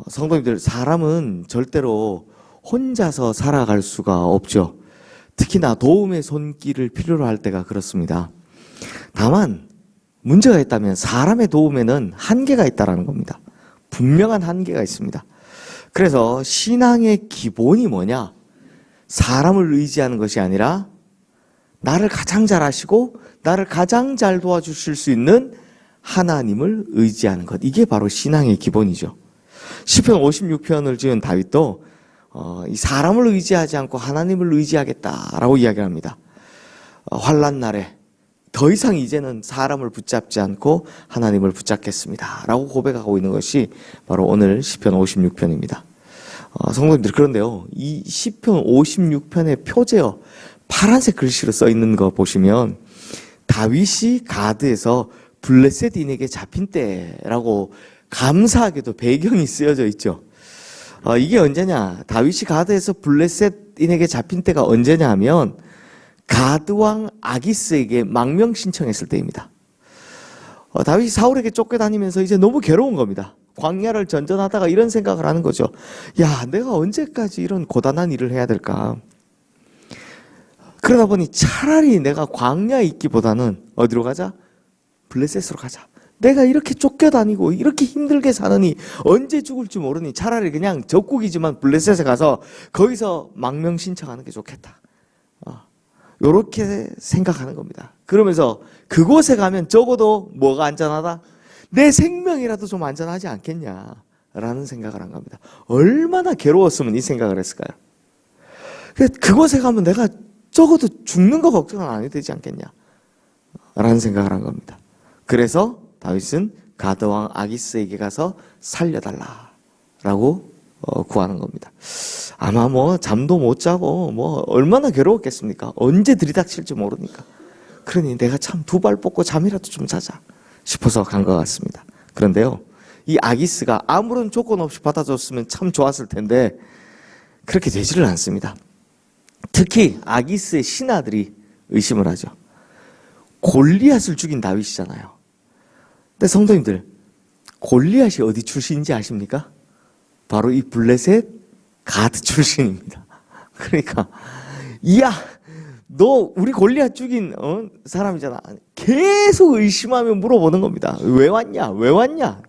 성도님들, 사람은 절대로 혼자서 살아갈 수가 없죠. 특히나 도움의 손길을 필요로 할 때가 그렇습니다. 다만 문제가 있다면 사람의 도움에는 한계가 있다는 겁니다. 분명한 한계가 있습니다. 그래서 신앙의 기본이 뭐냐? 사람을 의지하는 것이 아니라 나를 가장 잘 아시고 나를 가장 잘 도와주실 수 있는 하나님을 의지하는 것. 이게 바로 신앙의 기본이죠. 시편 56편을 지은 다윗도 이 사람을 의지하지 않고 하나님을 의지하겠다라고 이야기를 합니다. 환난 날에 더 이상 이제는 사람을 붙잡지 않고 하나님을 붙잡겠습니다 라고 고백하고 있는 것이 바로 오늘 시편 56편입니다. 성도님들, 그런데요, 이 시편 56편의 표제어 파란색 글씨로 써 있는 거 보시면 다윗이 가드에서 블레셋인에게 잡힌 때라고 감사하게도 배경이 쓰여져 있죠. 이게 언제냐? 다윗이 가드에서 블레셋인에게 잡힌 때가 언제냐 하면 가드왕 아기스에게 망명 신청했을 때입니다. 다윗이 사울에게 쫓겨다니면서 이제 너무 괴로운 겁니다. 광야를 전전하다가 이런 생각을 하는 거죠. 야, 내가 언제까지 이런 고단한 일을 해야 될까? 그러다 보니 차라리 내가 광야에 있기보다는 어디로 가자? 블레셋으로 가자. 내가 이렇게 쫓겨다니고 이렇게 힘들게 사느니 언제 죽을지 모르니 차라리 그냥 적국이지만 블레셋에 가서 거기서 망명 신청하는 게 좋겠다. 이렇게 생각하는 겁니다. 그러면서 그곳에 가면 적어도 뭐가 안전하다? 내 생명이라도 좀 안전하지 않겠냐라는 생각을 한 겁니다. 얼마나 괴로웠으면 이 생각을 했을까요? 그곳에 가면 내가 적어도 죽는 거 걱정은 안 해도 되지 않겠냐라는 생각을 한 겁니다. 그래서 다윗은 가드왕 아기스에게 가서 살려달라라고 구하는 겁니다. 아마 잠도 못 자고 얼마나 괴로웠겠습니까? 언제 들이닥칠지 모르니까. 그러니 내가 참 두 발 뻗고 잠이라도 좀 자자 싶어서 간 것 같습니다. 그런데요, 이 아기스가 아무런 조건 없이 받아줬으면 참 좋았을 텐데 그렇게 되지를 않습니다. 특히 아기스의 신하들이 의심을 하죠. 골리앗을 죽인 다윗이잖아요. 근데 성도님들, 골리앗이 어디 출신인지 아십니까? 바로 이 블레셋 가드 출신입니다. 그러니까 야, 너 우리 골리앗 죽인 사람이잖아. 계속 의심하며 물어보는 겁니다. 왜 왔냐? 왜 왔냐?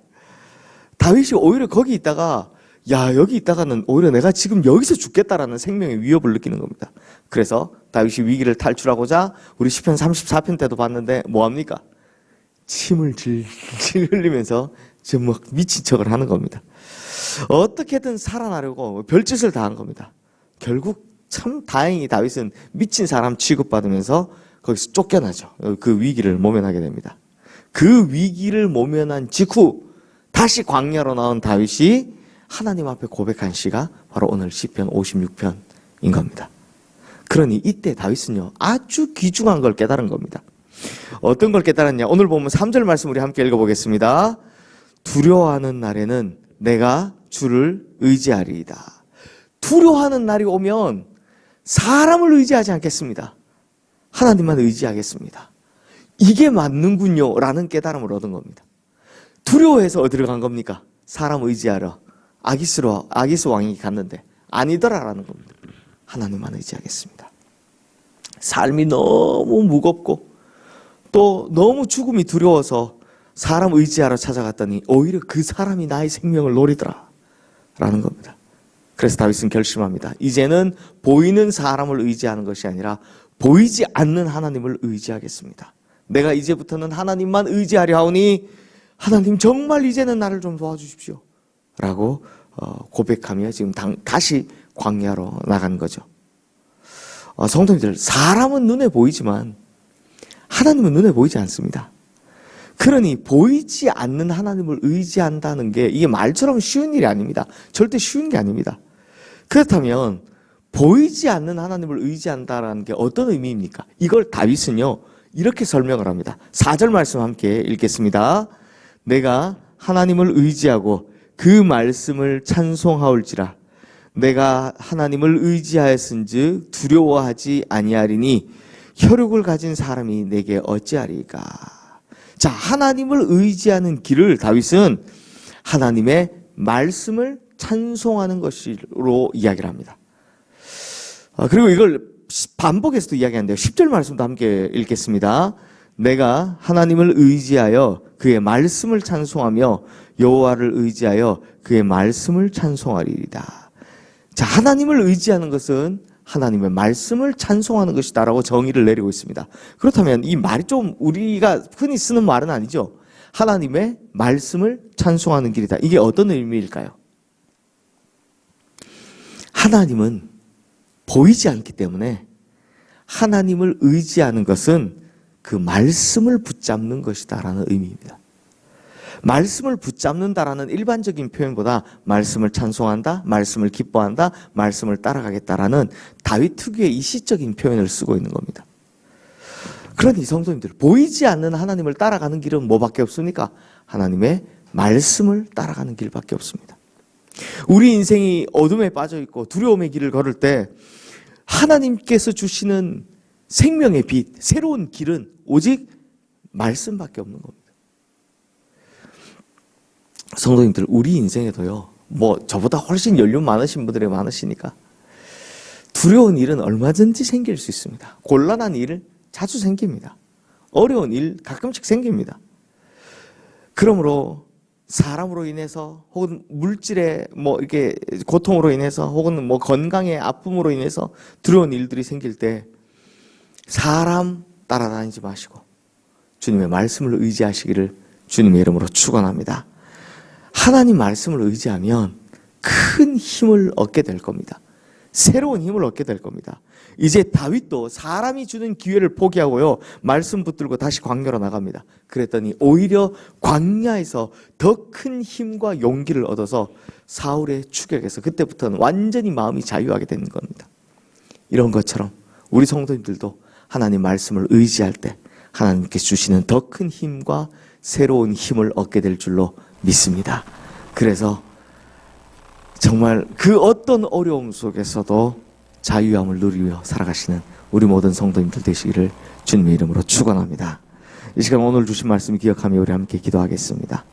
다윗이 오히려 거기 있다가 야, 여기 있다가는 오히려 내가 지금 여기서 죽겠다라는 생명의 위협을 느끼는 겁니다. 그래서 다윗이 위기를 탈출하고자 우리 시편 34편 때도 봤는데 뭐합니까? 침을 질질 흘리면서 지금 막 미친 척을 하는 겁니다. 어떻게든 살아나려고 별짓을 다 한 겁니다. 결국 참 다행히 다윗은 미친 사람 취급받으면서 거기서 쫓겨나죠. 그 위기를 모면하게 됩니다. 그 위기를 모면한 직후 다시 광야로 나온 다윗이 하나님 앞에 고백한 시가 바로 오늘 시편 56편인 겁니다. 그러니 이때 다윗은요, 아주 귀중한 걸 깨달은 겁니다. 어떤 걸 깨달았냐? 오늘 보면 3절 말씀 우리 함께 읽어보겠습니다. 두려워하는 날에는 내가 주를 의지하리이다. 두려워하는 날이 오면 사람을 의지하지 않겠습니다. 하나님만 의지하겠습니다. 이게 맞는군요 라는 깨달음을 얻은 겁니다. 두려워해서 어디로 간 겁니까? 사람 의지하러 아기스 왕이 갔는데 아니더라라는 겁니다. 하나님만 의지하겠습니다. 삶이 너무 무겁고 또 너무 죽음이 두려워서 사람 의지하러 찾아갔더니 오히려 그 사람이 나의 생명을 노리더라 라는 겁니다. 그래서 다윗은 결심합니다. 이제는 보이는 사람을 의지하는 것이 아니라 보이지 않는 하나님을 의지하겠습니다. 내가 이제부터는 하나님만 의지하려 하오니 하나님 정말 이제는 나를 좀 도와주십시오 라고 고백하며 지금 다시 광야로 나간 거죠. 성도님들, 사람은 눈에 보이지만 하나님은 눈에 보이지 않습니다. 그러니 보이지 않는 하나님을 의지한다는 게 이게 말처럼 쉬운 일이 아닙니다. 절대 쉬운 게 아닙니다. 그렇다면 보이지 않는 하나님을 의지한다는 게 어떤 의미입니까? 이걸 다윗은요 이렇게 설명을 합니다. 4절 말씀 함께 읽겠습니다. 내가 하나님을 의지하고 그 말씀을 찬송하올지라. 내가 하나님을 의지하였은즉 두려워하지 아니하리니 혈육을 가진 사람이 내게 어찌하리까. 자, 하나님을 의지하는 길을 다윗은 하나님의 말씀을 찬송하는 것으로 이야기를 합니다. 그리고 이걸 반복해서도 이야기하는데요. 10절 말씀도 함께 읽겠습니다. 내가 하나님을 의지하여 그의 말씀을 찬송하며 여호와를 의지하여 그의 말씀을 찬송하리이다. 자, 하나님을 의지하는 것은 하나님의 말씀을 찬송하는 것이다라고 정의를 내리고 있습니다. 그렇다면 이 말이 좀 우리가 흔히 쓰는 말은 아니죠. 하나님의 말씀을 찬송하는 길이다. 이게 어떤 의미일까요? 하나님은 보이지 않기 때문에 하나님을 의지하는 것은 그 말씀을 붙잡는 것이다라는 의미입니다. 말씀을 붙잡는다라는 일반적인 표현보다 말씀을 찬송한다, 말씀을 기뻐한다, 말씀을 따라가겠다라는 다윗 특유의 이 시적인 표현을 쓰고 있는 겁니다. 그러니 성도님들, 보이지 않는 하나님을 따라가는 길은 뭐밖에 없습니까? 하나님의 말씀을 따라가는 길밖에 없습니다. 우리 인생이 어둠에 빠져 있고 두려움의 길을 걸을 때 하나님께서 주시는 생명의 빛, 새로운 길은 오직 말씀밖에 없는 겁니다. 성도님들, 우리 인생에도요, 저보다 훨씬 연륜 많으신 분들이 많으시니까 두려운 일은 얼마든지 생길 수 있습니다. 곤란한 일 자주 생깁니다. 어려운 일 가끔씩 생깁니다. 그러므로 사람으로 인해서 혹은 물질의 이렇게 고통으로 인해서 혹은 건강의 아픔으로 인해서 두려운 일들이 생길 때 사람 따라다니지 마시고 주님의 말씀을 의지하시기를 주님의 이름으로 축원합니다. 하나님 말씀을 의지하면 큰 힘을 얻게 될 겁니다. 새로운 힘을 얻게 될 겁니다. 이제 다윗도 사람이 주는 기회를 포기하고요, 말씀 붙들고 다시 광야로 나갑니다. 그랬더니 오히려 광야에서 더 큰 힘과 용기를 얻어서 사울의 추격에서 그때부터는 완전히 마음이 자유하게 되는 겁니다. 이런 것처럼 우리 성도님들도 하나님 말씀을 의지할 때 하나님께 주시는 더 큰 힘과 새로운 힘을 얻게 될 줄로 믿습니다. 그래서 정말 그 어떤 어려움 속에서도 자유함을 누리며 살아가시는 우리 모든 성도님들 되시기를 주님의 이름으로 축원합니다. 이 시간 오늘 주신 말씀 기억하며 우리 함께 기도하겠습니다.